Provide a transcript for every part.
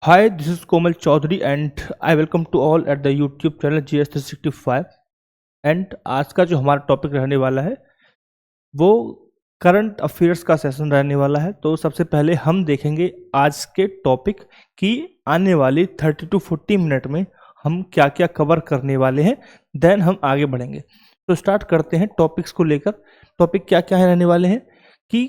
Hi, this is Komal Chaudhary and I welcome to all at the YouTube channel GS365 and आज का जो हमारा topic रहने वाला है वो करंट अफेयर्स का सेशन रहने वाला है। तो सबसे पहले हम देखेंगे आज के टॉपिक की आने वाली 30 to 40 मिनट में हम क्या क्या कवर करने वाले हैं, देन हम आगे बढ़ेंगे। तो स्टार्ट करते हैं टॉपिक्स को लेकर। टॉपिक क्या क्या है रहने वाले हैं कि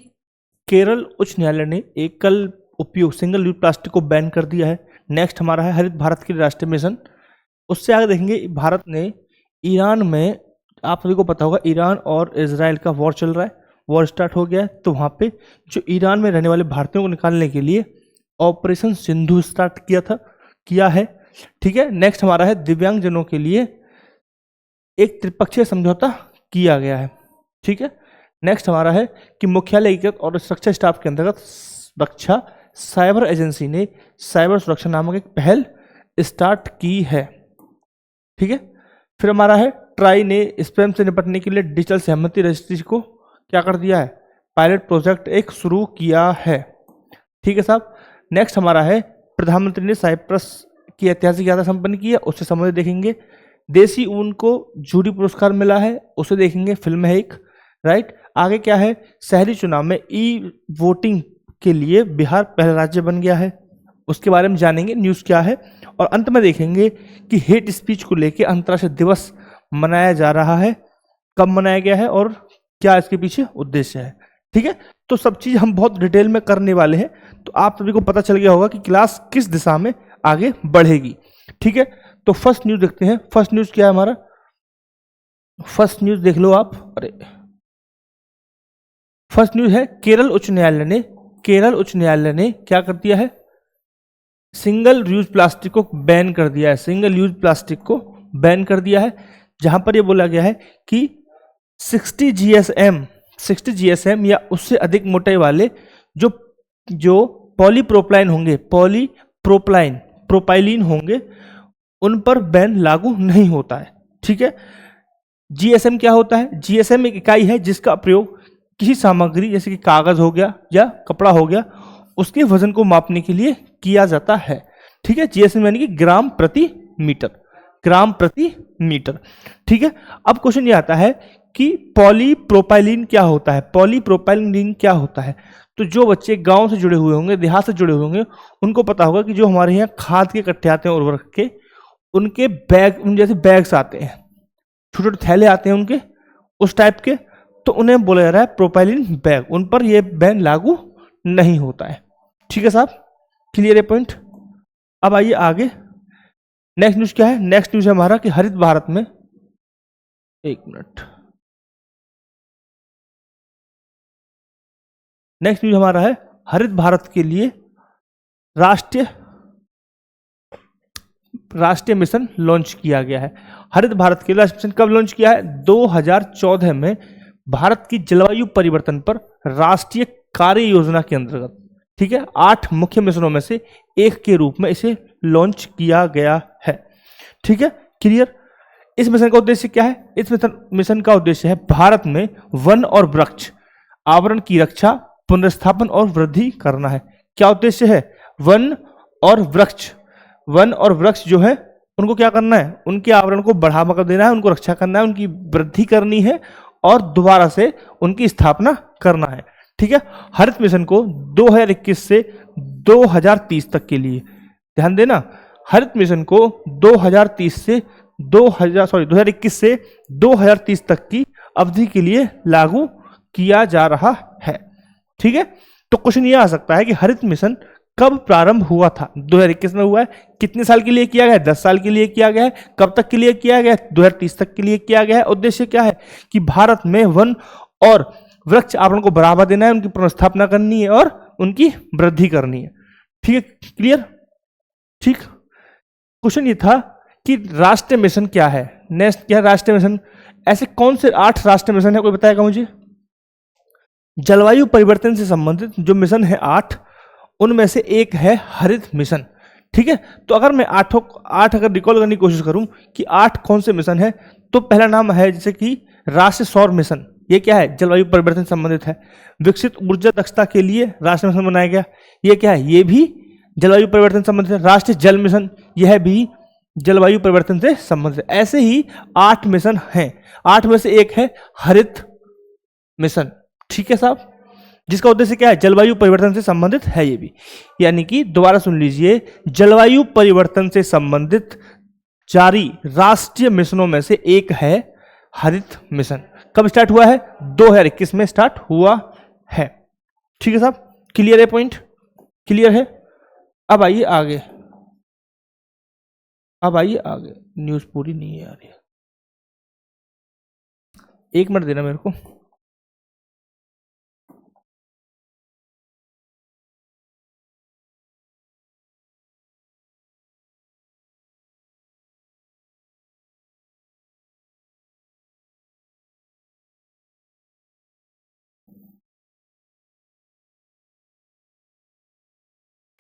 केरल उच्च न्यायालय ने एकल उपयोग सिंगल यूज प्लास्टिक को बैन कर दिया है। नेक्स्ट हमारा है हरित भारत के राष्ट्रीय मिशन। उससे आगे देखेंगे भारत ने ईरान में, आप सभी को पता होगा ईरान और इजराइल का वॉर चल रहा है, वॉर स्टार्ट हो गया है। तो वहाँ पे जो ईरान में रहने वाले भारतीयों को निकालने के लिए ऑपरेशन सिंधु स्टार्ट किया है। ठीक है। नेक्स्ट हमारा है दिव्यांगजनों के लिए एक त्रिपक्षीय समझौता किया गया है। ठीक है। नेक्स्ट हमारा है कि मुख्यालय और सुरक्षा स्टाफ के अंतर्गत रक्षा साइबर एजेंसी ने साइबर सुरक्षा नामक एक पहल स्टार्ट की है। ठीक है। फिर हमारा है ट्राई ने स्पैम से निपटने के लिए डिजिटल सहमति रजिस्ट्री को क्या कर दिया है, पायलट प्रोजेक्ट एक शुरू किया है। ठीक है साहब। नेक्स्ट हमारा है प्रधानमंत्री ने साइप्रस की ऐतिहासिक यात्रा संपन्न की है, उससे संबंधित देखेंगे। देसी ऊन को जूरी पुरस्कार मिला है, उसे देखेंगे, फिल्म है एक, राइट। आगे क्या है, शहरी चुनाव में ई वोटिंग के लिए बिहार पहला राज्य बन गया है, उसके बारे में जानेंगे, न्यूज़ क्या है। और अंत में देखेंगे कि हेट स्पीच को लेकर अंतर्राष्ट्रीय दिवस मनाया जा रहा है, कब मनाया गया है और क्या इसके पीछे उद्देश्य है। ठीक है। तो सब चीज़ हम बहुत डिटेल में करने वाले हैं, तो आप सभी को पता चल गया होगा कि क्लास किस दिशा में आगे बढ़ेगी। ठीक है। तो फर्स्ट न्यूज़ देखते हैं। फर्स्ट न्यूज़ क्या है हमारा, फर्स्ट न्यूज़ देख लो आप। अरे फर्स्ट न्यूज़ है केरल उच्च न्यायालय ने क्या कर दिया है, सिंगल यूज प्लास्टिक को बैन कर दिया है। सिंगल यूज प्लास्टिक को बैन कर दिया है, जहां पर यह बोला गया है कि 60 GSM या उससे अधिक मोटाई वाले जो पॉलीप्रोपाइलीन होंगे उन पर बैन लागू नहीं होता है। ठीक है। GSM क्या होता है, GSM एक इकाई है जिसका प्रयोग किसी सामग्री जैसे कि कागज हो गया या कपड़ा हो गया, उसके वजन को मापने के लिए किया जाता है। ठीक है। GSM यानी कि ग्राम प्रति मीटर। ठीक है। अब क्वेश्चन ये आता है कि पॉलीप्रोपाइलीन क्या होता है। तो जो बच्चे गांव से जुड़े हुए होंगे, देहात से जुड़े हुए होंगे, उनको पता होगा कि जो हमारे यहाँ खाद के कट्टे आते हैं उर्वरक के, उनके बैग जैसे बैग्स आते हैं, छोटे छोटे थैले आते हैं उनके, उस टाइप के, तो उन्हें बोला जा रहा है प्रोपाइलिन बैग, उन पर यह बैन लागू नहीं होता है। ठीक है साहब, क्लियर है पॉइंट। अब आइए आगे, नेक्स्ट न्यूज क्या है। नेक्स्ट न्यूज है हमारा कि हरित भारत में, एक मिनट, नेक्स्ट न्यूज हमारा है हरित भारत के लिए राष्ट्रीय मिशन लॉन्च किया गया है। हरित भारत के लिए राष्ट्रीय मिशन कब लॉन्च किया है, 2014 में भारत की जलवायु परिवर्तन पर राष्ट्रीय कार्य योजना के अंतर्गत। ठीक है। 8 मुख्य मिशनों में से एक के रूप में इसे लॉन्च किया गया है। ठीक है, क्लियर। इस मिशन का उद्देश्य क्या है, इस मिशन का उद्देश्य है भारत में वन और वृक्ष आवरण की रक्षा, पुनर्स्थापन और वृद्धि करना है। क्या उद्देश्य है, वन और वृक्ष जो है उनको क्या करना है, उनके आवरण को बढ़ावा कर देना है, उनको रक्षा करना है, उनकी वृद्धि करनी है और दोबारा से उनकी स्थापना करना है। ठीक है। हरित मिशन को 2021 से 2030 तक के लिए, ध्यान देना, हरित मिशन को 2021 से 2030 तक की अवधि के लिए लागू किया जा रहा है। ठीक है। तो क्वेश्चन ये आ सकता है कि हरित मिशन कब प्रारंभ हुआ था, 2021 में हुआ है, कितने साल के लिए किया गया है, 10 साल के लिए किया गया है, कब तक के लिए किया गया है, 2030 तक के लिए किया गया है। उद्देश्य क्या है कि भारत में वन और वृक्ष आवरण को बढ़ावा देना है, उनकी पुनर्स्थापना करनी है और उनकी वृद्धि करनी है। ठीक है, क्लियर। ठीक। क्वेश्चन ये था कि राष्ट्रीय मिशन क्या है, नेक्स्ट क्या है राष्ट्रीय मिशन, ऐसे कौन से 8 राष्ट्रीय मिशन है, कोई बताएगा मुझे। जलवायु परिवर्तन से संबंधित जो मिशन है 8, उनमें से एक है हरित मिशन। ठीक है। तो अगर मैं 8 अगर रिकॉल करने की कोशिश करूं कि 8 कौन से मिशन है, तो पहला नाम है जैसे कि राष्ट्रीय सौर मिशन, ये क्या है, जलवायु परिवर्तन से संबंधित है। विकसित ऊर्जा दक्षता के लिए राष्ट्रीय मिशन बनाया गया, ये क्या है, ये भी जलवायु परिवर्तन से संबंधित है। राष्ट्रीय जल मिशन, यह भी जलवायु परिवर्तन से संबंधित है। ऐसे ही 8 मिशन हैं। 8 में से एक है हरित मिशन, ठीक है साहब, जिसका उद्देश्य क्या है, जलवायु परिवर्तन से संबंधित है ये भी। यानी कि दोबारा सुन लीजिए, जलवायु परिवर्तन से संबंधित जारी राष्ट्रीय मिशनों में से एक है हरित मिशन। कब स्टार्ट हुआ है, 2021 में स्टार्ट हुआ है। ठीक है साहब, क्लियर है, पॉइंट क्लियर है। अब आइए आगे, न्यूज पूरी नहीं आ रही है, 1 मिनट देना मेरे को।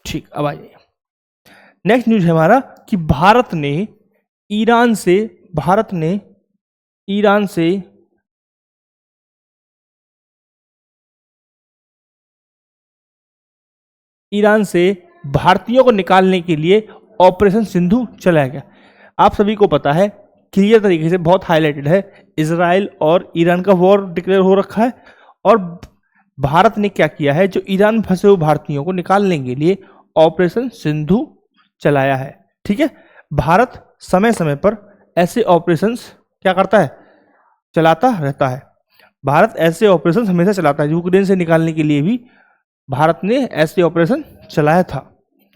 ठीक, अब आ जाइए। नेक्स्ट न्यूज है हमारा कि भारत ने ईरान से भारतीयों को निकालने के लिए ऑपरेशन सिंधु चलाया गया। आप सभी को पता है, क्लियर तरीके से बहुत हाईलाइटेड है, इजराइल और ईरान का वॉर डिक्लेयर हो रखा है और भारत ने क्या किया है, जो ईरान में फंसे हुए भारतीयों को निकालने के लिए ऑपरेशन सिंधु चलाया है। ठीक है, भारत समय समय पर ऐसे ऑपरेशंस क्या करता है, चलाता रहता है। भारत ऐसे ऑपरेशन हमेशा चलाता है। यूक्रेन से निकालने के लिए भी भारत ने ऐसे ऑपरेशन चलाया था।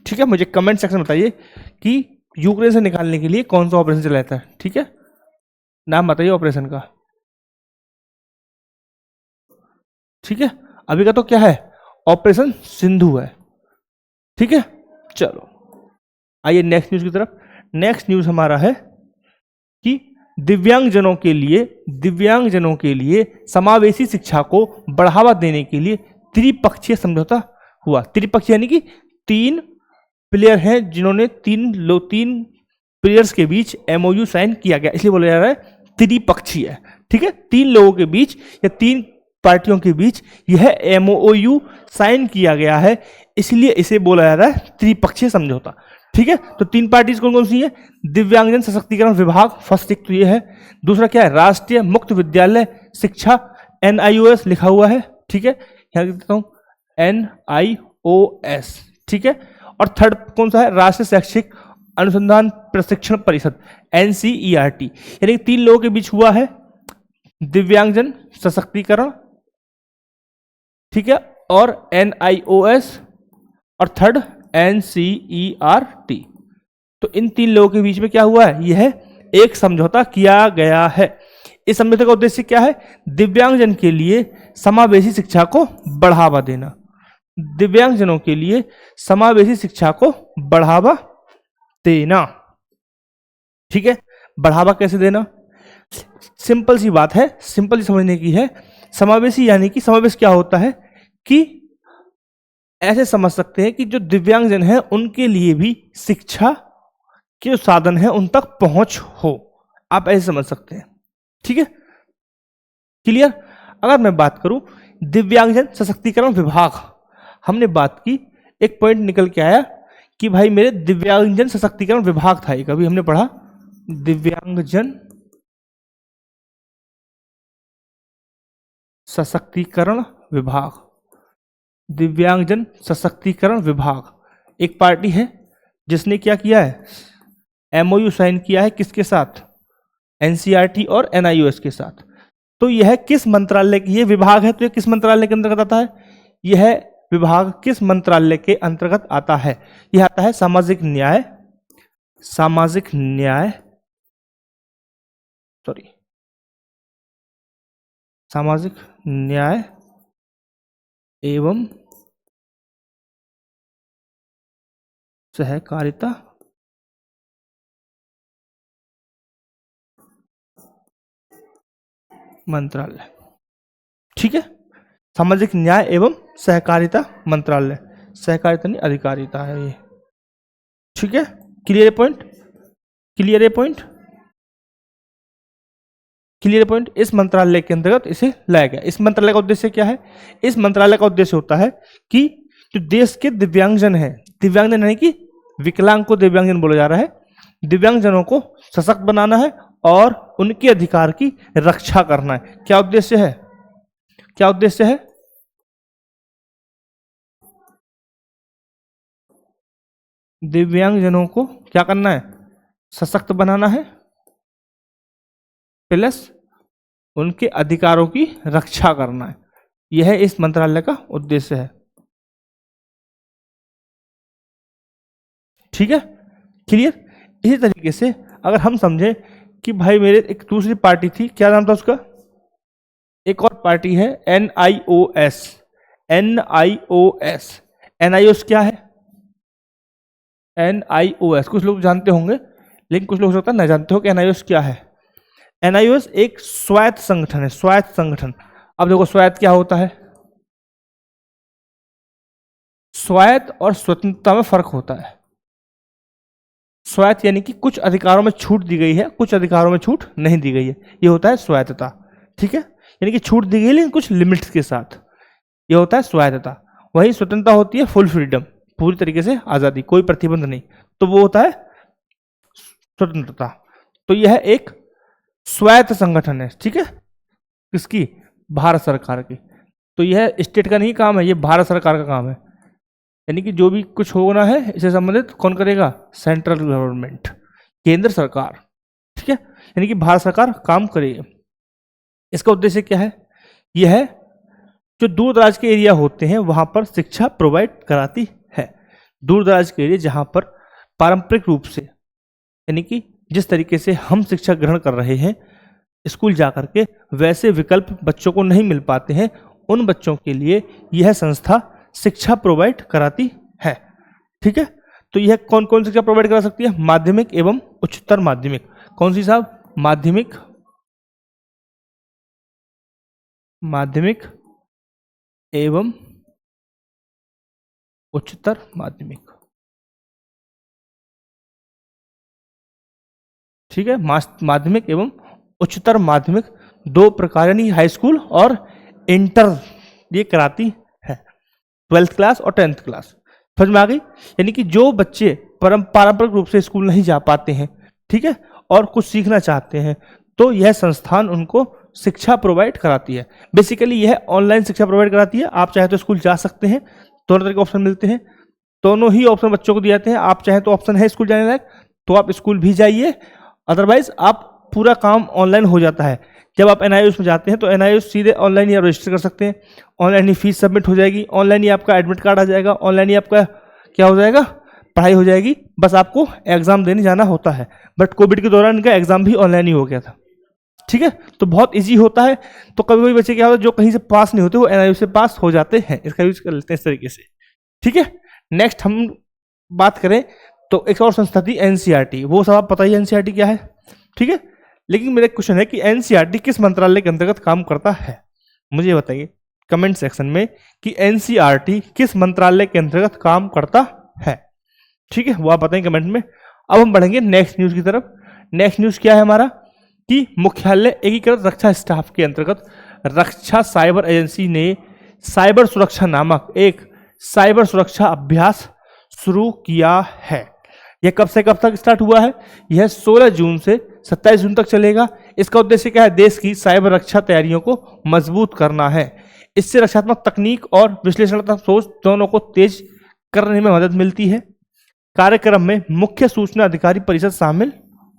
ठीक है, मुझे कमेंट सेक्शन में बताइए कि यूक्रेन से निकालने के लिए कौन सा ऑपरेशन चलाया था। ठीक है, नाम बताइए ऑपरेशन का। ठीक है, अभी का तो क्या है, ऑपरेशन सिंधु है। ठीक है, चलो आइए नेक्स्ट न्यूज की तरफ। नेक्स्ट न्यूज हमारा है कि दिव्यांगजनों के लिए समावेशी शिक्षा को बढ़ावा देने के लिए त्रिपक्षीय समझौता हुआ। त्रिपक्षीय यानी कि 3 प्लेयर हैं जिन्होंने 3 प्लेयर्स के बीच एमओयू साइन किया गया, इसलिए बोला जा रहा है त्रिपक्षीय। ठीक है, 3 लोगों के बीच या 3 पार्टियों के बीच यह एमओयू साइन किया गया है, इसलिए इसे बोला जा रहा है त्रिपक्षीय समझौता। ठीक है, तो 3 पार्टीज कौन कौन सी है, दिव्यांगजन सशक्तिकरण विभाग, फर्स्ट एक तो ये है। दूसरा क्या है, राष्ट्रीय मुक्त विद्यालय शिक्षा, NIOS लिखा हुआ है। ठीक है, यहाँ लिख देता हूँ NIOS। ठीक है, और थर्ड कौन सा है, राष्ट्रीय शैक्षिक अनुसंधान प्रशिक्षण परिषद, NCERT। यानी 3 लोगों के बीच हुआ है दिव्यांगजन सशक्तिकरण, ठीक है, और NIOS, और थर्ड NCERT। तो इन 3 लोगों के बीच में क्या हुआ है, यह एक समझौता किया गया है। इस समझौते का उद्देश्य क्या है, दिव्यांगजन के लिए समावेशी शिक्षा को बढ़ावा देना। दिव्यांगजनों के लिए समावेशी शिक्षा को बढ़ावा देना। ठीक है, बढ़ावा कैसे देना, सिंपल सी बात है, सिंपल समझने की है। समावेशी यानी कि समावेश क्या होता है कि ऐसे समझ सकते हैं कि जो दिव्यांगजन हैं उनके लिए भी शिक्षा के जो साधन है उन तक पहुंच हो, आप ऐसे समझ सकते हैं। ठीक है, क्लियर। अगर मैं बात करूं दिव्यांगजन सशक्तिकरण विभाग, हमने बात की, एक पॉइंट निकल के आया कि भाई मेरे दिव्यांगजन सशक्तिकरण विभाग था, एक अभी हमने पढ़ा दिव्यांगजन सशक्तिकरण विभाग। दिव्यांगजन सशक्तिकरण विभाग एक पार्टी है जिसने क्या किया है, एमओयू साइन किया है, किसके साथ, NCERT और NIOS के साथ। तो यह किस मंत्रालय की, ये विभाग है तो यह किस मंत्रालय के अंतर्गत आता है, यह विभाग किस मंत्रालय के अंतर्गत आता है, यह आता है सामाजिक न्याय एवं सहकारिता मंत्रालय। ठीक है, सामाजिक न्याय एवं सहकारिता मंत्रालय, सहकारिता नहीं अधिकारिता है ये। ठीक है, क्लियर पॉइंट, क्लियर है पॉइंट, क्लियर पॉइंट। इस मंत्रालय के अंतर्गत इसे लाया गया। इस मंत्रालय का उद्देश्य क्या है, इस मंत्रालय का उद्देश्य होता है कि जो देश के दिव्यांगजन हैं, दिव्यांगजन यानी कि विकलांग को दिव्यांगजन बोला जा रहा है, दिव्यांगजनों को सशक्त बनाना है और उनके अधिकार की रक्षा करना है। क्या उद्देश्य है? क्या उद्देश्य है? दिव्यांगजनों को क्या करना है? सशक्त बनाना है प्लस उनके अधिकारों की रक्षा करना है। यह इस मंत्रालय का उद्देश्य है। ठीक है, क्लियर। इसी तरीके से अगर हम समझें कि भाई मेरे एक दूसरी पार्टी थी, क्या नाम था उसका? एक और पार्टी है NIOS। NIOS, NIOS क्या है? NIOS कुछ लोग जानते होंगे, लेकिन कुछ लोग हो सकता है नहीं जानते हो कि NIOS क्या है। NIOS एक स्वायत्त संगठन है, स्वायत्त संगठन। अब देखो स्वायत्त क्या होता है? स्वायत्त और स्वतंत्रता में फर्क होता है। स्वायत्त यानी कि कुछ अधिकारों में छूट दी गई है, कुछ अधिकारों में छूट नहीं दी गई है, ये होता है स्वायत्तता। ठीक है, यानी कि छूट दी गई लेकिन कुछ लिमिट्स के साथ, ये होता है स्वायत्तता। वही स्वतंत्रता होती है फुल फ्रीडम, पूरी तरीके से आजादी, कोई प्रतिबंध नहीं, तो वो होता है स्वतंत्रता। तो यह एक स्वायत्त संगठन है। ठीक है, किसकी? भारत सरकार की। तो यह स्टेट का नहीं काम है, ये भारत सरकार का काम है। यानी कि जो भी कुछ होना है इससे संबंधित कौन करेगा? सेंट्रल गवर्नमेंट, केंद्र सरकार। ठीक है, यानी कि भारत सरकार काम करेगी। इसका उद्देश्य क्या है? यह है जो दूर दराज के एरिया होते हैं वहां पर शिक्षा प्रोवाइड कराती है। दूर दराज के एरिया जहां पर पारंपरिक रूप से, यानी कि जिस तरीके से हम शिक्षा ग्रहण कर रहे हैं स्कूल जाकर के, वैसे विकल्प बच्चों को नहीं मिल पाते हैं, उन बच्चों के लिए यह संस्था शिक्षा प्रोवाइड कराती है। ठीक है, तो यह कौन कौन शिक्षा प्रोवाइड करा सकती है? माध्यमिक एवं उच्चतर माध्यमिक। कौन सी साहब? माध्यमिक, माध्यमिक एवं उच्चतर माध्यमिक। ठीक है, माध्यमिक एवं उच्चतर माध्यमिक दो प्रकार, यानी हाई स्कूल और इंटर, ये कराती है। 12th क्लास और 10th क्लास। समझ में आ गई? यानी कि जो बच्चे पारंपरिक रूप से स्कूल नहीं जा पाते हैं, ठीक है, और कुछ सीखना चाहते हैं, तो यह संस्थान उनको शिक्षा प्रोवाइड कराती है। बेसिकली यह ऑनलाइन शिक्षा प्रोवाइड कराती है। आप चाहे तो स्कूल जा सकते हैं, दोनों तरह के ऑप्शन मिलते हैं, दोनों ही ऑप्शन बच्चों को दिए जाते हैं। आप चाहे तो ऑप्शन है स्कूल जाने लायक तो आप स्कूल भी जाइए, अदरवाइज आप पूरा काम ऑनलाइन हो जाता है। जब आप NIOS में जाते हैं तो NIOS सीधे ऑनलाइन ही आप रजिस्टर कर सकते हैं, ऑनलाइन ही फीस सबमिट हो जाएगी, ऑनलाइन ही आपका एडमिट कार्ड आ जाएगा, ऑनलाइन ही आपका क्या हो जाएगा? पढ़ाई हो जाएगी। बस आपको एग्जाम देने जाना होता है। बट कोविड के दौरान इनका एग्जाम भी ऑनलाइन ही हो गया था। ठीक है, तो बहुत इजी होता है। तो कभी कभी बच्चे क्या होता है जो कहीं से पास नहीं होते वो NIOS से पास हो जाते हैं, इसका यूज कर लेते हैं इस तरीके से। ठीक है, नेक्स्ट हम बात करें तो एक और संस्था थी NCERT। वो सब आप पता ही NCERT क्या है। ठीक है, लेकिन मेरा क्वेश्चन है कि NCERT किस मंत्रालय के अंतर्गत काम करता है? मुझे बताइए कमेंट सेक्शन में कि NCERT किस मंत्रालय के अंतर्गत काम करता है। ठीक है, वो आप बताएं कमेंट में। अब हम बढ़ेंगे नेक्स्ट न्यूज की तरफ। नेक्स्ट न्यूज क्या है हमारा कि मुख्यालय एकीकृत रक्षा स्टाफ के अंतर्गत रक्षा साइबर एजेंसी ने साइबर सुरक्षा नामक एक साइबर सुरक्षा अभ्यास शुरू किया है। यह कब से कब तक स्टार्ट हुआ है? यह 16 जून से 27 जून तक चलेगा। इसका उद्देश्य क्या है? देश की साइबर रक्षा तैयारियों को मजबूत करना है। इससे रक्षात्मक तकनीक और विश्लेषणात्मक सोच दोनों को तेज करने में मदद मिलती है। कार्यक्रम में मुख्य सूचना अधिकारी परिषद शामिल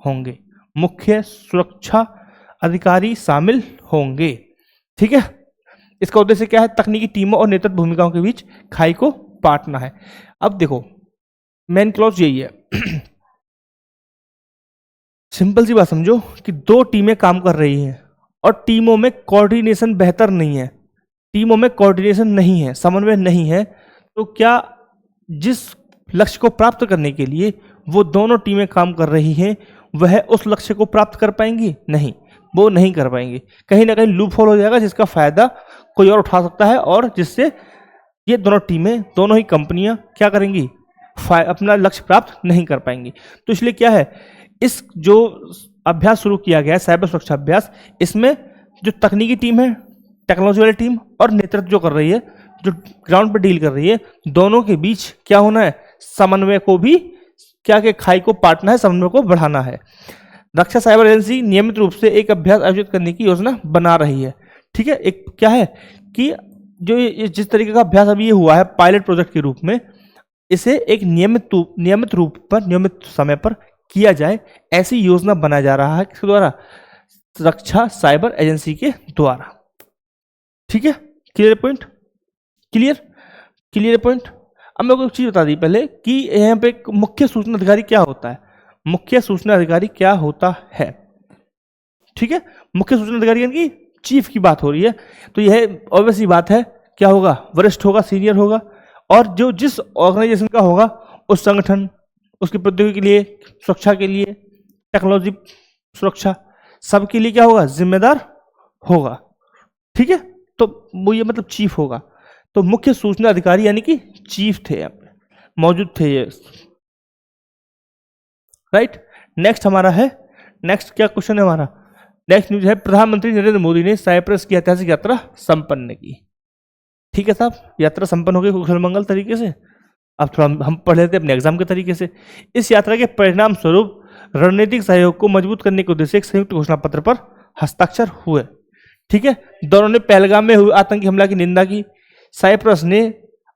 होंगे, मुख्य सुरक्षा अधिकारी शामिल होंगे। ठीक है, इसका उद्देश्य क्या है? तकनीकी टीमों और नेतृत्व भूमिकाओं के बीच खाई को पाटना है। अब देखो मेन क्लॉज यही है सिंपल सी बात समझो कि दो टीमें काम कर रही हैं और टीमों में कोऑर्डिनेशन बेहतर नहीं है, टीमों में कोऑर्डिनेशन नहीं है, समन्वय नहीं है, तो क्या जिस लक्ष्य को प्राप्त करने के लिए वो दोनों टीमें काम कर रही हैं वह उस लक्ष्य को प्राप्त कर पाएंगी? नहीं, वो नहीं कर पाएंगी। कहीं ना कहीं लूप होल हो जाएगा जिसका फायदा कोई और उठा सकता है और जिससे ये दोनों टीमें, दोनों ही कंपनियां क्या करेंगी? अपना लक्ष्य प्राप्त नहीं कर पाएंगी। तो इसलिए क्या है, इस जो अभ्यास शुरू किया गया है साइबर सुरक्षा अभ्यास, इसमें जो तकनीकी टीम है, टेक्नोलॉजी वाली टीम और नेतृत्व जो कर रही है, जो ग्राउंड पर डील कर रही है, दोनों के बीच क्या होना है, समन्वय को भी क्या के खाई को पाटना है, समन्वय को बढ़ाना है। रक्षा साइबर एजेंसी नियमित रूप से एक अभ्यास आयोजित करने की योजना बना रही है। ठीक है, एक क्या है कि जो जिस तरीके का अभ्यास अभी ये हुआ है पायलट प्रोजेक्ट के रूप में, इसे एक नियमित रूप पर नियमित समय पर किया जाए, ऐसी योजना बनाया जा रहा है। किसके द्वारा? रक्षा साइबर एजेंसी के द्वारा। ठीक है, क्लियर पॉइंट? Clear point. अब मैं आपको एक चीज बता दी पहले कि यहाँ पे मुख्य सूचना अधिकारी क्या होता है। मुख्य सूचना अधिकारी क्या होता है? ठीक है, मुख्य सूचना अधिकारी यानी कि चीफ की बात हो रही है, तो यह ऑब्वियस ही बात है, क्या होगा? वरिष्ठ होगा, सीनियर होगा, और जो जिस ऑर्गेनाइजेशन का होगा उस संगठन, उसकी प्रौद्योगिकी के लिए, सुरक्षा के लिए, टेक्नोलॉजी सुरक्षा, सबके लिए क्या होगा? जिम्मेदार होगा। ठीक है, तो वो ये मतलब चीफ होगा। तो मुख्य सूचना अधिकारी यानी कि चीफ थे, यहाँ पे मौजूद थे ये। राइट, नेक्स्ट हमारा है, नेक्स्ट क्या क्वेश्चन है हमारा? नेक्स्ट न्यूज है, प्रधानमंत्री नरेंद्र मोदी ने साइप्रस की ऐतिहासिक यात्रा संपन्न की। ठीक है साहब, यात्रा संपन्न हो गई कुशल मंगल तरीके से। अब थोड़ा हम पढ़ लेते हैं अपने एग्जाम के तरीके से। इस यात्रा के परिणाम स्वरूप रणनीतिक सहयोग को मजबूत करने के उद्देश्य एक संयुक्त घोषणा पत्र पर हस्ताक्षर हुए। ठीक है, दोनों ने पहलगाम में हुए आतंकी हमला की निंदा की। साइप्रस ने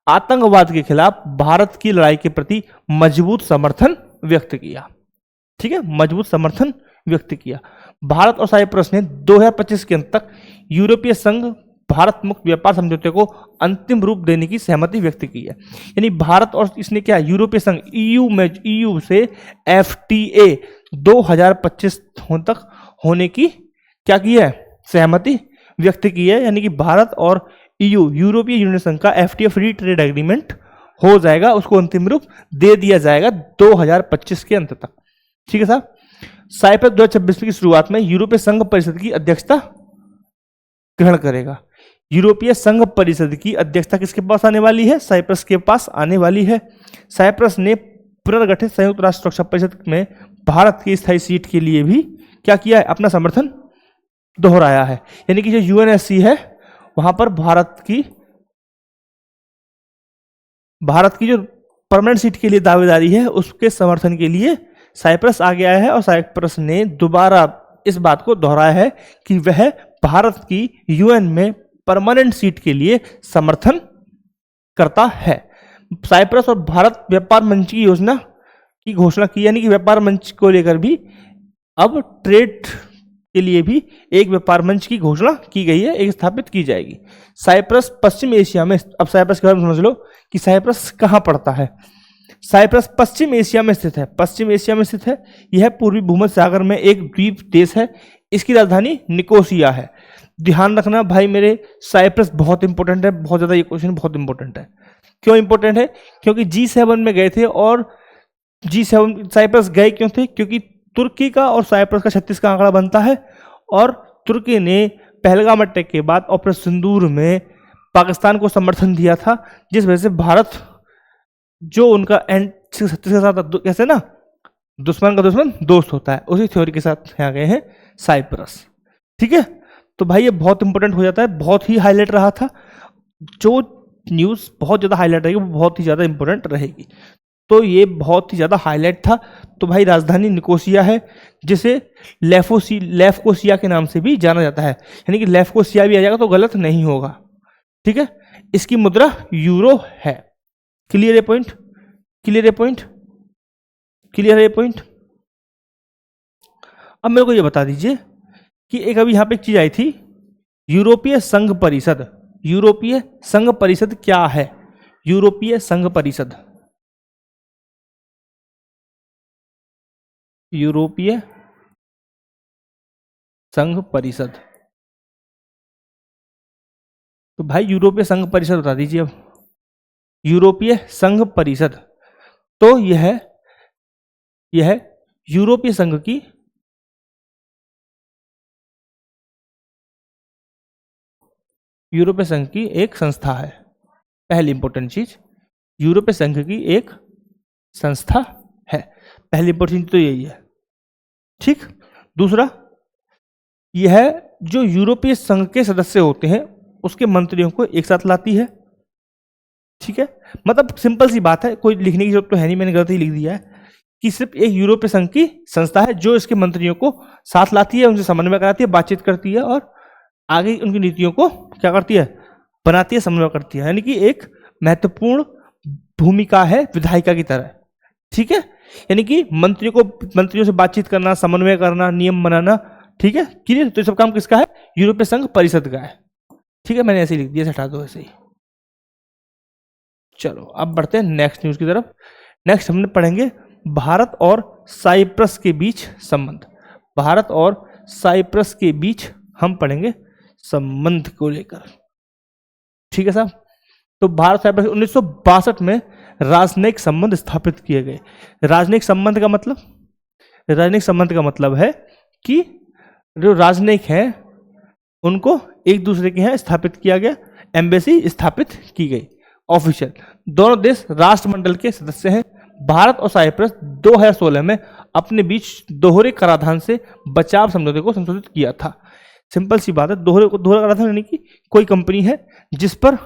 आतंकवाद के खिलाफ भारत की लड़ाई के प्रति मजबूत समर्थन व्यक्त किया। ठीक है, मजबूत समर्थन व्यक्त किया। भारत और साइप्रस ने 2025 के अंत तक यूरोपीय संघ भारत मुक्त व्यापार समझौते को अंतिम रूप देने की सहमति व्यक्त की है। यानी भारत और इसने क्या, यूरोपीय संघ ईयू से FTA 2025 तक होने की क्या की है? सहमति व्यक्त की है। यानी कि भारत और यूरोपीय यूनियन संघ का FTA फ्री ट्रेड एग्रीमेंट हो जाएगा, उसको अंतिम रूप दे दिया जाएगा 2025 के अंत तक। ठीक है साहब, साइप्रस 2026 की शुरुआत में यूरोपीय संघ परिषद की अध्यक्षता ग्रहण करेगा। यूरोपीय संघ परिषद की अध्यक्षता किसके पास आने वाली है? साइप्रस के पास आने वाली है। साइप्रस ने पुनर्गठित संयुक्त राष्ट्र सुरक्षा परिषद में भारत की स्थायी सीट के लिए भी क्या किया है? अपना समर्थन दोहराया है। यानी कि जो UNSC है वहां पर भारत की जो परमानेंट सीट के लिए दावेदारी है, उसके समर्थन के लिए साइप्रस आ गया है। और साइप्रस ने दोबारा इस बात को दोहराया है कि वह भारत की UN में परमानेंट सीट के लिए समर्थन करता है। साइप्रस और भारत व्यापार मंच की योजना की घोषणा की, यानी कि व्यापार मंच को लेकर भी अब ट्रेड के लिए भी एक व्यापार मंच की घोषणा की गई है, एक स्थापित की जाएगी। साइप्रस पश्चिम एशिया में, अब साइप्रस के बारे में समझ लो कि साइप्रस कहाँ पड़ता है। साइप्रस पश्चिम एशिया में स्थित है। पश्चिम एशिया में स्थित है। यह पूर्वी भूमध्य सागर में एक द्वीप देश है। इसकी राजधानी निकोसिया है। ध्यान रखना भाई मेरे, साइप्रस बहुत इंपॉर्टेंट है, बहुत ज्यादा। ये क्वेश्चन बहुत इंपॉर्टेंट है। क्यों इंपॉर्टेंट है? क्योंकि G7 में गए थे, और G7 साइप्रस गए क्यों थे? क्योंकि तुर्की का और साइप्रस का 36 का आंकड़ा बनता है, और तुर्की ने पहलगाम अटैक के बाद ऑपरेशन सिंदूर में पाकिस्तान को समर्थन दिया था, जिस वजह से भारत जो उनका एंड 36 के साथ कैसे ना, दुश्मन का दुश्मन दोस्त होता है, उसी थ्योरी के साथ यहाँ गए हैं साइप्रस। ठीक है, तो भाई ये बहुत इंपॉर्टेंट हो जाता है, बहुत ही हाईलाइट रहा था। जो न्यूज़ बहुत ज़्यादा हाईलाइट रहेगी वो बहुत ही ज़्यादा इंपॉर्टेंट रहेगी, तो ये बहुत ही ज़्यादा हाईलाइट था। तो भाई राजधानी निकोसिया है, जिसे लेफ्कोसिया के नाम से भी जाना जाता है। यानी कि लेफ्कोसिया भी आ जाएगा तो गलत नहीं होगा। ठीक है, इसकी मुद्रा यूरो है। क्लियर है पॉइंट? क्लियर है पॉइंट? क्लियर है पॉइंट? अब मेरे को ये बता दीजिए कि एक अभी यहाँ पे एक चीज आई थी, यूरोपीय संघ परिषद। यूरोपीय संघ परिषद क्या है? यूरोपीय संघ परिषद, यूरोपीय संघ परिषद। तो भाई यूरोपीय संघ परिषद बता दीजिए अब। यूरोपीय संघ परिषद तो यह यूरोपीय संघ की एक संस्था है। पहली इंपॉर्टेंट चीज, यूरोपीय संघ की एक संस्था है। पहली इंपॉर्टेंट चीज तो यही है। ठीक, दूसरा, यह जो यूरोपीय संघ के सदस्य होते हैं उसके मंत्रियों को एक साथ लाती है। ठीक है, मतलब सिंपल सी बात है, कोई लिखने की जरूरत तो है नहीं, मैंने गलत ही लिख दिया है कि सिर्फ एक यूरोपीय संघ की संस्था है जो इसके मंत्रियों को साथ लाती है, उनसे समन्वय कराती है, बातचीत करती है और आगे उनकी नीतियों को क्या करती है, बनाती है, समन्वय करती है। यानी कि एक महत्वपूर्ण भूमिका है विधायिका की तरह। ठीक है, यानी कि मंत्रियों से बातचीत करना, समन्वय करना, नियम बनाना। ठीक है, क्लियर। तो ये सब काम किसका है? यूरोपीय संघ परिषद का है। ठीक है, मैंने ऐसे लिख दिया, हटा दो ऐसे ही। चलो अब बढ़ते हैं नेक्स्ट न्यूज की तरफ। नेक्स्ट हमने पढ़ेंगे भारत और साइप्रस के बीच संबंध। भारत और साइप्रस के बीच हम पढ़ेंगे संबंध को लेकर। ठीक है साहब, तो भारत साइप्रस 1962 में राजनयिक संबंध स्थापित किए गए। राजनयिक संबंध का मतलब है कि जो राजनयिक हैं उनको एक दूसरे के यहाँ स्थापित किया गया, एम्बेसी स्थापित की गई, ऑफिशियल। दोनों देश राष्ट्रमंडल के सदस्य हैं। भारत और साइप्रस 2016 में अपने बीच दोहरे कराधान से बचाव समझौते को संशोधित किया था। सिंपल सी बात है, दोहरा कराधान यानी कि कोई कंपनी है जिस पर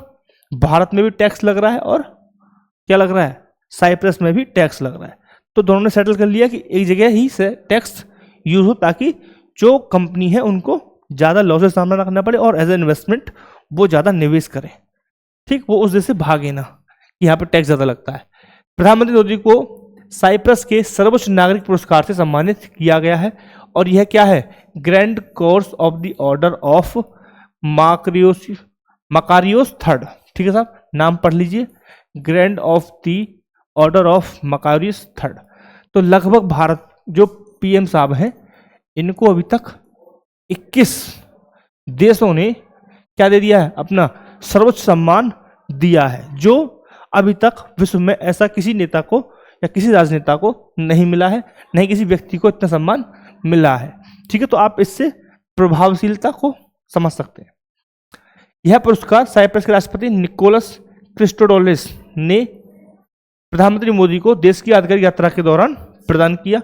भारत में भी टैक्स लग रहा है और क्या लग रहा है, साइप्रस में भी टैक्स लग रहा है। तो दोनों ने सेटल कर लिया कि एक जगह ही से टैक्स यूज हो ताकि जो कंपनी है उनको ज़्यादा लॉसेस सामना करना पड़े और एज ए इन्वेस्टमेंट वो ज़्यादा निवेश करें। ठीक, वो उस देश से भागे ना कि यहाँ पर टैक्स ज़्यादा लगता है। प्रधानमंत्री मोदी को साइप्रस के सर्वोच्च नागरिक पुरस्कार से सम्मानित किया गया है और यह क्या है, grand course of the order of Makarios third. ठीक है साहब, नाम पढ़ लीजिए, grand of the order of Makarios third. तो लगभग भारत जो पीएम साहब हैं इनको अभी तक 21 देशों ने क्या दे दिया है, अपना सर्वोच्च सम्मान दिया है, जो अभी तक विश्व में ऐसा किसी नेता को या किसी राजनेता को नहीं मिला है, नहीं किसी व्यक्ति को इतना सम्मान मिला है। ठीक है, तो आप इससे प्रभावशीलता को समझ सकते हैं। यह पुरस्कार साइप्रस के राष्ट्रपति निकोलस क्रिस्टोडोलिस ने प्रधानमंत्री मोदी को देश की आधिकारिक यात्रा के दौरान प्रदान किया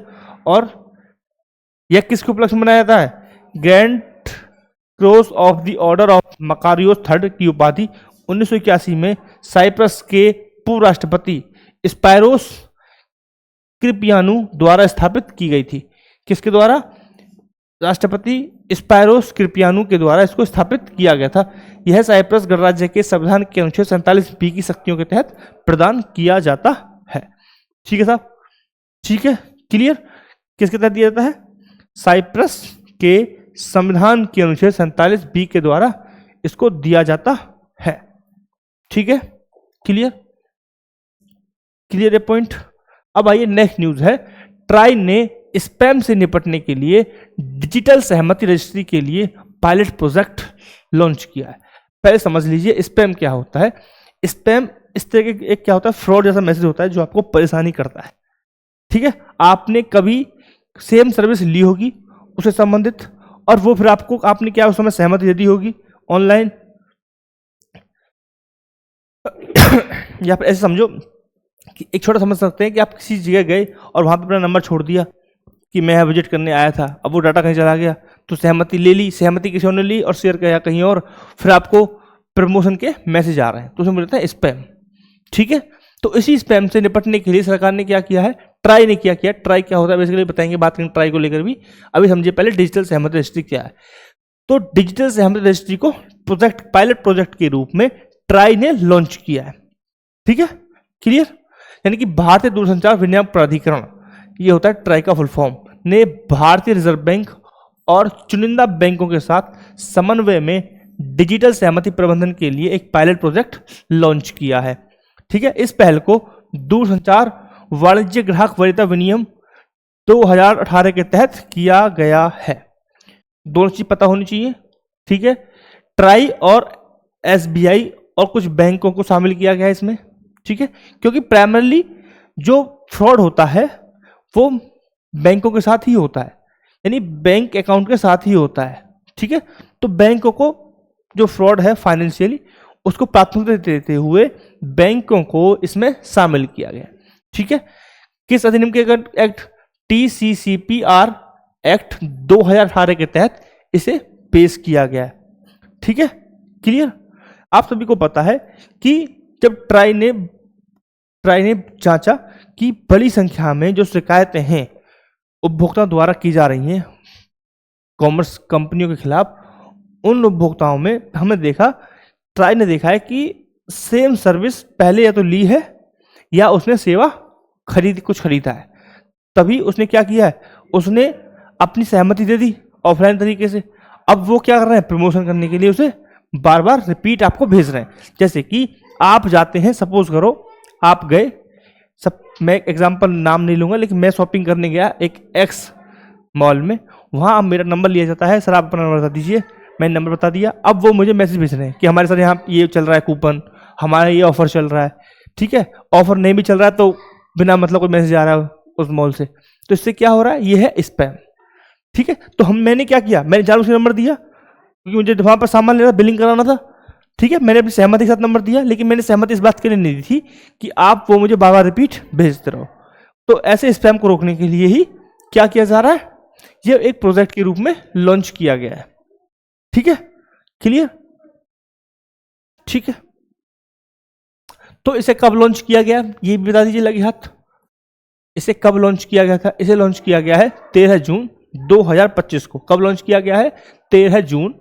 और यह किसके उपलक्ष्य में मनाया जाता है, grand cross of the order of Makarios third की उपाधि 1981 में साइप्रस के पूर्व राष्ट्रपति स्पायरोस क्रिपियानू द्वारा स्थापित की गई थी। किसके द्वारा? राष्ट्रपति स्पायरोस क्रिपियानू के द्वारा इसको स्थापित किया गया था। यह साइप्रस गणराज्य के संविधान के अनुच्छेद 47B की शक्तियों के तहत प्रदान किया जाता है। ठीक है साहब, ठीक है, क्लियर। किसके तहत दिया जाता है? साइप्रस के संविधान के अनुच्छेद 47B के द्वारा इसको दिया जाता है। ठीक है, क्लियर ये पॉइंट। अब आइए नेक्स्ट न्यूज है, ट्राई ने स्पैम से निपटने के लिए डिजिटल सहमति रजिस्ट्री के लिए पायलट प्रोजेक्ट लॉन्च किया है। पहले समझ लीजिए स्पैम क्या होता है। स्पैम इस तरह के एक क्या होता है, फ्रॉड जैसा मैसेज होता है जो आपको परेशानी करता है। ठीक है, आपने कभी सेम सर्विस ली होगी उससे संबंधित और वो फिर आपने क्या उस समय सहमति दे दी होगी ऑनलाइन या फिर ऐसे समझो कि एक छोटा समझ सकते हैं कि आप किसी जगह गए और वहां पर अपना नंबर छोड़ दिया कि मैं यहाँ विजिट करने आया था, अब वो डाटा कहीं चला गया तो सहमति ले ली, सहमति किसी और ने ली और शेयर किया कहीं और, फिर आपको प्रमोशन के मैसेज आ रहे हैं तो उसे मिलता है स्पैम। ठीक है, तो इसी स्पैम से निपटने के लिए सरकार ने क्या किया है, ट्राई ने क्या किया। ट्राई क्या होता है बेसिकली बताएंगे, बात करेंगे ट्राई को लेकर भी। अभी समझिए पहले डिजिटल सहमति रजिस्ट्री क्या है। तो डिजिटल सहमति रजिस्ट्री को पायलट प्रोजेक्ट के रूप में ट्राई ने लॉन्च किया है। ठीक है, क्लियर। यानी कि भारतीय दूरसंचार विनियामक प्राधिकरण, ये होता है ट्राई का फुल फॉर्म, ने भारतीय रिजर्व बैंक और चुनिंदा बैंकों के साथ समन्वय में डिजिटल सहमति प्रबंधन के लिए एक पायलट प्रोजेक्ट लॉन्च किया है। ठीक है, इस पहल को दूरसंचार वाणिज्य ग्राहक वरीयता विनियम 2018 के तहत किया गया है। दोनों चीज पता होनी चाहिए। ठीक है, ट्राई और एसबीआई और कुछ बैंकों को शामिल किया गया है इसमें। ठीक है, क्योंकि प्राइमरली जो फ्रॉड होता है वो बैंकों के साथ ही होता है, यानी बैंक अकाउंट के साथ ही होता है। ठीक है, तो बैंकों को जो फ्रॉड है फाइनेंशियली उसको प्राथमिकता देते हुए बैंकों को इसमें शामिल किया गया। ठीक है, किस अधिनियम के एक्ट? TCCPR एक्ट 2018 के तहत इसे पेश किया गया है। ठीक है, क्लियर। आप सभी को पता है कि जब ट्राई ने जांचा कि बड़ी संख्या में जो शिकायतें हैं उपभोक्ताओं द्वारा की जा रही हैं कॉमर्स कंपनियों के खिलाफ, उन उपभोक्ताओं में हमने देखा, ट्राई ने देखा है कि सेम सर्विस पहले या तो ली है या उसने सेवा कुछ खरीदा है, तभी उसने क्या किया है, उसने अपनी सहमति दे दी ऑफलाइन तरीके से। अब वो क्या कर रहे हैं, प्रमोशन करने के लिए उसे बार बार रिपीट आपको भेज रहे हैं। जैसे कि आप जाते हैं, सपोज करो आप गए, मैं एग्जांपल नाम नहीं लूंगा, लेकिन मैं शॉपिंग करने गया एक एक्स मॉल में, वहाँ मेरा नंबर लिया जाता है, सर आप अपना नंबर बता दीजिए, मैंने नंबर बता दिया। अब वो मुझे मैसेज भेज रहे हैं कि हमारे सर यहाँ ये चल रहा है कूपन, हमारा ये ऑफर चल रहा है, ठीक है। ऑफर नहीं भी चल रहा है तो बिना मतलब कोई मैसेज आ रहा है उस मॉल से, तो इससे क्या हो रहा है, ये है स्पैम, ठीक है। तो मैंने क्या किया, मैंने जानबूझ के नंबर दिया क्योंकि मुझे वहाँ पर सामान लेना, बिलिंग कराना था, ठीक है। मैंने अपनी सहमति के साथ नंबर दिया, लेकिन मैंने सहमति इस बात के लिए नहीं दी थी कि आप वो मुझे बार बार रिपीट भेजते रहो। तो ऐसे स्पैम को रोकने के लिए ही क्या किया जा रहा है, ये एक प्रोजेक्ट के रूप में लॉन्च किया गया है, ठीक है, क्लियर, ठीक है। तो इसे कब लॉन्च किया गया, ये भी बता दीजिए लगे हाथ, इसे कब लॉन्च किया गया था। इसे लॉन्च किया गया है 13 जून 2025 को। कब लॉन्च किया गया है, 13 जून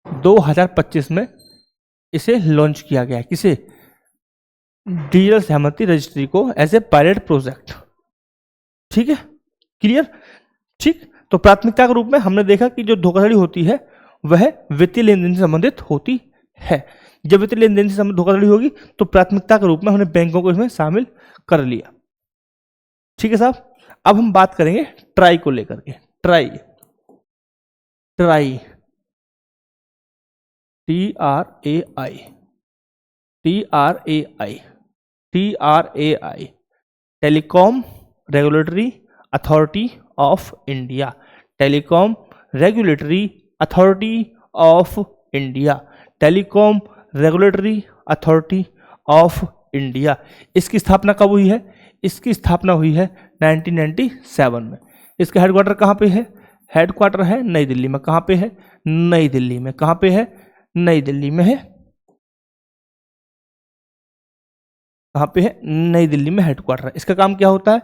2025 में इसे लॉन्च किया गया है। किसे, डिजिटल सहमति रजिस्ट्री को एज ए पायलट प्रोजेक्ट, ठीक है, क्लियर, ठीक। तो प्राथमिकता के रूप में हमने देखा कि जो धोखाधड़ी होती है वह वित्तीय लेन देन से संबंधित होती है। जब वित्तीय लेन देन से संबंधित धोखाधड़ी होगी तो प्राथमिकता के रूप में हमने बैंकों को इसमें शामिल कर लिया, ठीक है साहब। अब हम बात करेंगे ट्राई को लेकर के। Try TRAI telecom regulatory authority of India, telecom regulatory authority of India, telecom regulatory authority of India. इसकी स्थापना कब हुई है, इसकी स्थापना हुई है 1997 में। इसका हेडक्वार्टर कहाँ पे है, हेडक्वार्टर है नई दिल्ली में। कहाँ पे है, नई दिल्ली में। कहाँ पे है, नई दिल्ली में है। कहाँ पे है, नई दिल्ली में हेडक्वार्टर है। इसका काम क्या होता है,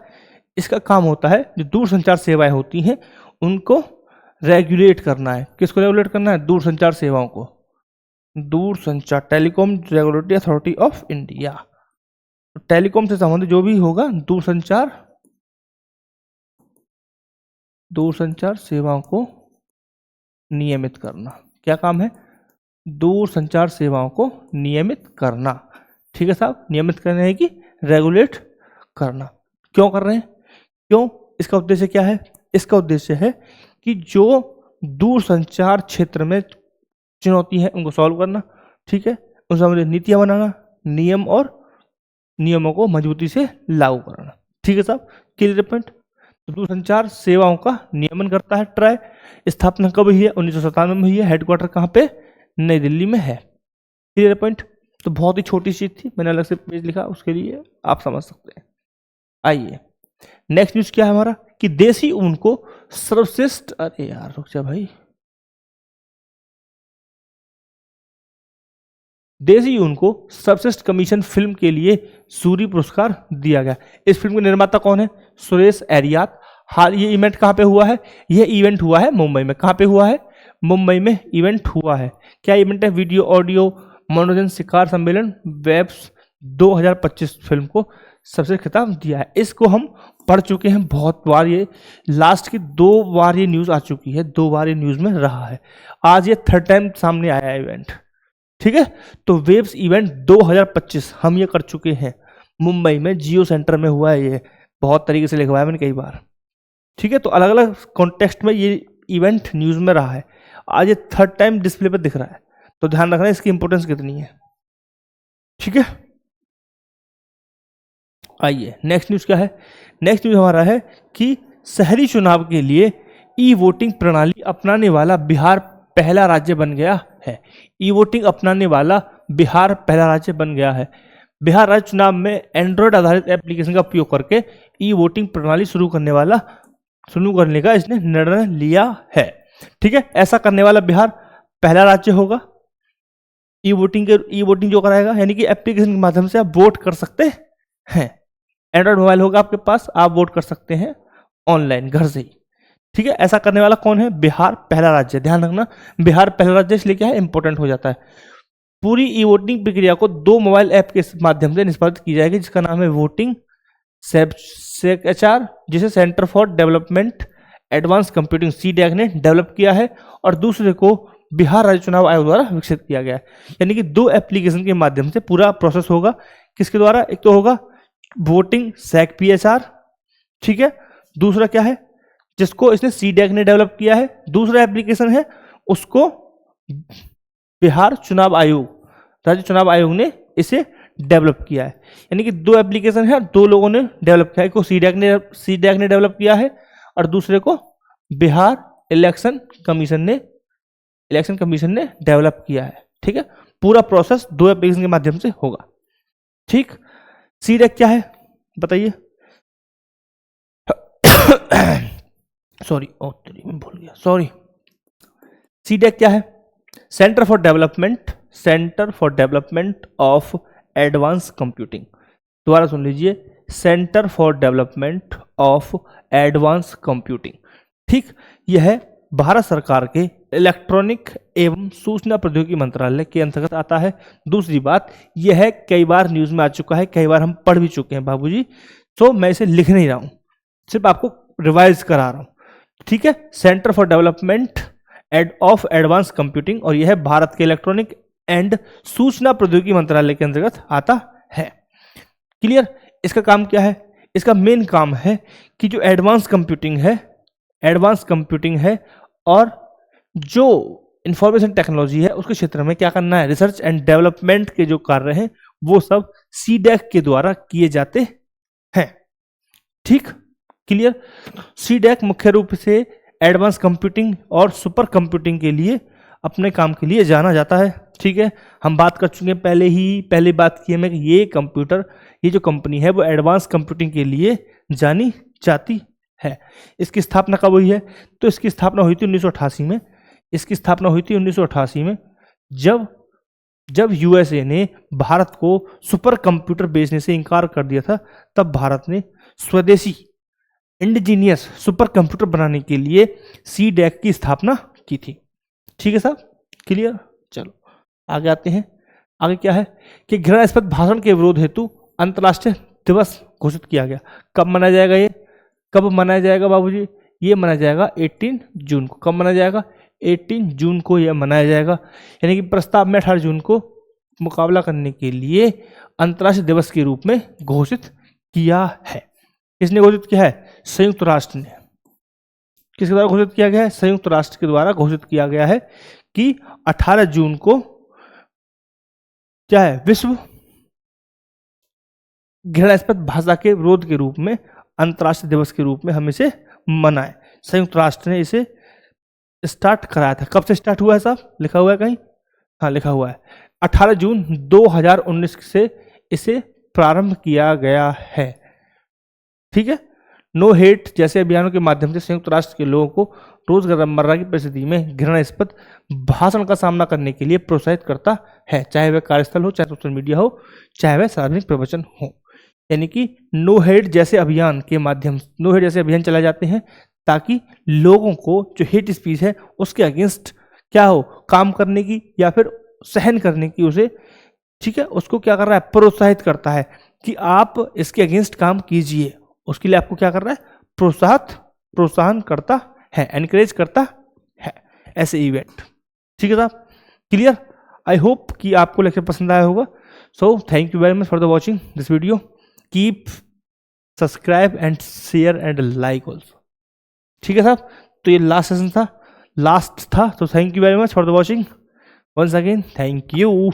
इसका काम होता है जो दूरसंचार सेवाएं होती हैं उनको रेगुलेट करना है। किसको रेगुलेट करना है, दूरसंचार सेवाओं को, दूरसंचार, telecom regulatory authority of India. तो टेलीकॉम से संबंधित जो भी होगा दूरसंचार सेवाओं को नियमित करना। क्या काम है, दूरसंचार सेवाओं को नियमित करना, ठीक है साहब। नियमित करना है कि रेगुलेट करना। क्यों कर रहे हैं, क्यों, इसका उद्देश्य क्या है, इसका उद्देश्य है कि जो दूरसंचार क्षेत्र में चुनौती है उनको सॉल्व करना, ठीक है, उन संबंधित नीतियां बनाना, नियम और नियमों को मजबूती से लागू करना, ठीक है साहब, क्लियर पॉइंट। तो दूरसंचार सेवाओं का नियमन करता है ट्राई। स्थापना कब हुई है, 1997 में हुई है। हेडक्वार्टर कहाँ पे, नई दिल्ली में है, क्लियर पॉइंट। तो बहुत ही छोटी चीज थी, मैंने अलग से पेज लिखा, उसके लिए आप समझ सकते हैं। आइए नेक्स्ट न्यूज क्या है हमारा, कि देसी ऊन को सर्वश्रेष्ठ, अरे यार रुक जा भाई, देसी ऊन को सर्वश्रेष्ठ कमीशन फिल्म के लिए सूरी पुरस्कार दिया गया। इस फिल्म के निर्माता कौन है, सुरेश एरियात। हाल ये इवेंट कहाँ पे हुआ है, यह इवेंट हुआ है मुंबई में। कहाँ पे हुआ है, मुंबई में इवेंट हुआ है। क्या इवेंट है, वीडियो ऑडियो मनोरंजन शिकार सम्मेलन वेब्स 2025 फिल्म को सबसे खिताब दिया है। इसको हम पढ़ चुके हैं बहुत बार, ये लास्ट की 2 बार ये न्यूज आ चुकी है, 2 बार ये न्यूज में रहा है। आज ये 3rd टाइम सामने आया है इवेंट, ठीक है। तो वेव्स इवेंट 2025 हम ये कर चुके हैं, मुंबई में जियो सेंटर में हुआ है। ये बहुत तरीके से लिखवाया मैंने कई बार, ठीक है। तो अलग अलग कॉन्टेक्स्ट में ये इवेंट न्यूज में रहा है। आज ये 3rd टाइम डिस्प्ले पर दिख रहा है, तो ध्यान रखना इसकी इंपोर्टेंस कितनी है, ठीक है। आइए नेक्स्ट न्यूज क्या है, नेक्स्ट न्यूज हमारा है कि शहरी चुनाव के लिए ई वोटिंग प्रणाली अपनाने वाला बिहार पहला राज्य बन गया है। ई वोटिंग अपनाने वाला बिहार पहला राज्य बन गया है। बिहार राज्य चुनाव में एंड्रॉयड आधारित एप्लीकेशन का उपयोग करके ई वोटिंग प्रणाली शुरू करने का इसने निर्णय लिया है, ठीक है। ऐसा करने वाला बिहार पहला राज्य होगा, ई वोटिंग जो कराएगा, यानी कि एप्लीकेशन के माध्यम से आप वोट कर सकते हैं। एंड्रॉइड मोबाइल होगा आपके पास, आप वोट कर सकते हैं ऑनलाइन घर से ही। ठीक है, ऐसा करने वाला कौन है? बिहार पहला राज्य। ध्यान रखना, बिहार पहला राज्य इसलिए क्या है, इंपॉर्टेंट हो जाता है। पूरी ई वोटिंग प्रक्रिया को 2 मोबाइल ऐप के माध्यम से निष्पादित की जाएगी, जिसका नाम है वोटिंग सेक्एचआर, जिसे centre for development advance computing CDAC ने डेवलप किया है, और दूसरे को बिहार राज्य चुनाव आयोग द्वारा विकसित किया गया है। यानी कि 2 एप्लीकेशन के माध्यम से पूरा प्रोसेस होगा। किसके द्वारा? एक तो होगा वोटिंग सेक PHR, ठीक है, दूसरा क्या है जिसको इसने CDAC ने डेवलप किया है, दूसरा एप्लीकेशन है उसको बिहार चुनाव आयोग, राज्य चुनाव आयोग ने इसे डेवलप किया है। यानी कि 2 एप्लीकेशन है, 2 लोगों ने डेवलप किया है। को CDAC ने डेवलप किया है और दूसरे को बिहार इलेक्शन कमीशन ने डेवलप किया है। ठीक है, पूरा प्रोसेस 2 एप्लीकेशन के माध्यम से होगा। ठीक, CDAC क्या है बताइए? सॉरी, भूल गया, सॉरी। CDAC क्या है? Centre for development of advance computing. दोबारा सुन लीजिए, centre for development of advance computing. ठीक, यह है भारत सरकार के इलेक्ट्रॉनिक एवं सूचना प्रौद्योगिकी मंत्रालय के अंतर्गत आता है। दूसरी बात यह है, कई बार न्यूज में आ चुका है, कई बार हम पढ़ भी चुके हैं बाबूजी, तो मैं इसे लिख नहीं रहा हूं, सिर्फ आपको रिवाइज करा रहा हूं। ठीक है, centre for development of advance computing, और यह है भारत के इलेक्ट्रॉनिक एंड सूचना प्रौद्योगिकी मंत्रालय के अंतर्गत आता है। क्लियर? इसका काम क्या है? इसका मेन काम है कि जो एडवांस कंप्यूटिंग है और जो इंफॉर्मेशन टेक्नोलॉजी है उसके क्षेत्र में क्या करना है, रिसर्च एंड डेवलपमेंट के जो कार्य हैं वो सब CDAC के द्वारा किए जाते हैं। ठीक, क्लियर? CDAC मुख्य रूप से एडवांस कंप्यूटिंग और सुपर कंप्यूटिंग के लिए अपने काम के लिए जाना जाता है। ठीक है, हम बात कर चुके हैं पहले बात की है मैं कि ये जो कंपनी है वो एडवांस कंप्यूटिंग के लिए जानी जाती है। इसकी स्थापना कब हुई है? तो इसकी स्थापना हुई थी 1988 में। इसकी स्थापना हुई थी 1988 में, जब USA ने भारत को सुपर कंप्यूटर बेचने से इनकार कर दिया था, तब भारत ने स्वदेशी इंडिजीनियस सुपर कंप्यूटर बनाने के लिए CDAC की स्थापना की थी। ठीक है साहब, क्लियर? चलो आगे आते हैं। आगे क्या है कि घृणास्पद भाषण के विरोध हेतु अंतर्राष्ट्रीय दिवस घोषित किया गया। कब मनाया जाएगा ये? कब मनाया जाएगा बाबूजी? ये मनाया जाएगा 18 जून को। कब मनाया जाएगा? 18 जून को यह मनाया जाएगा। यानी कि प्रस्ताव में 18 जून को मुकाबला करने के लिए अंतर्राष्ट्रीय दिवस के रूप में घोषित किया है। किसने घोषित किया है? संयुक्त राष्ट्र ने। किसके द्वारा घोषित किया गया है? संयुक्त राष्ट्र के द्वारा घोषित किया गया है कि 18 जून को क्या है, विश्व घृणास्पद भाषा के विरोध के रूप में अंतर्राष्ट्रीय दिवस के रूप में हम इसे मनाएं। संयुक्त राष्ट्र ने इसे स्टार्ट कराया था। कब से स्टार्ट हुआ है साहब? लिखा हुआ है कहीं? हाँ, लिखा हुआ है 18 जून 2019 से इसे प्रारंभ किया गया है। ठीक है, नो हेट जैसे अभियानों के माध्यम से संयुक्त राष्ट्र के लोगों को रोजमर्रा की परिस्थिति में घृणास्पद भाषण का सामना करने के लिए प्रोत्साहित करता है, चाहे वह कार्यस्थल हो, चाहे सोशल मीडिया हो, चाहे वह सार्वजनिक प्रवचन हो। यानी कि नो हेट जैसे अभियान चलाए जाते हैं ताकि लोगों को जो हेट स्पीच है उसके अगेंस्ट क्या हो, काम करने की या फिर सहन करने की उसे, ठीक है, उसको क्या कर रहा है, प्रोत्साहित करता है कि आप इसके अगेंस्ट काम कीजिए। उसके लिए आपको क्या कर रहा है, प्रोत्साहन करता है, एनकरेज करता है ऐसे इवेंट। ठीक है साहब, क्लियर? आई होप कि आपको लेक्चर पसंद आया होगा। So thank you very much for the watching this video. Keep subscribe and share and like also. ठीक है साहब, तो ये लास्ट सेशन था, तो thank you very much for the watching once again, thank you.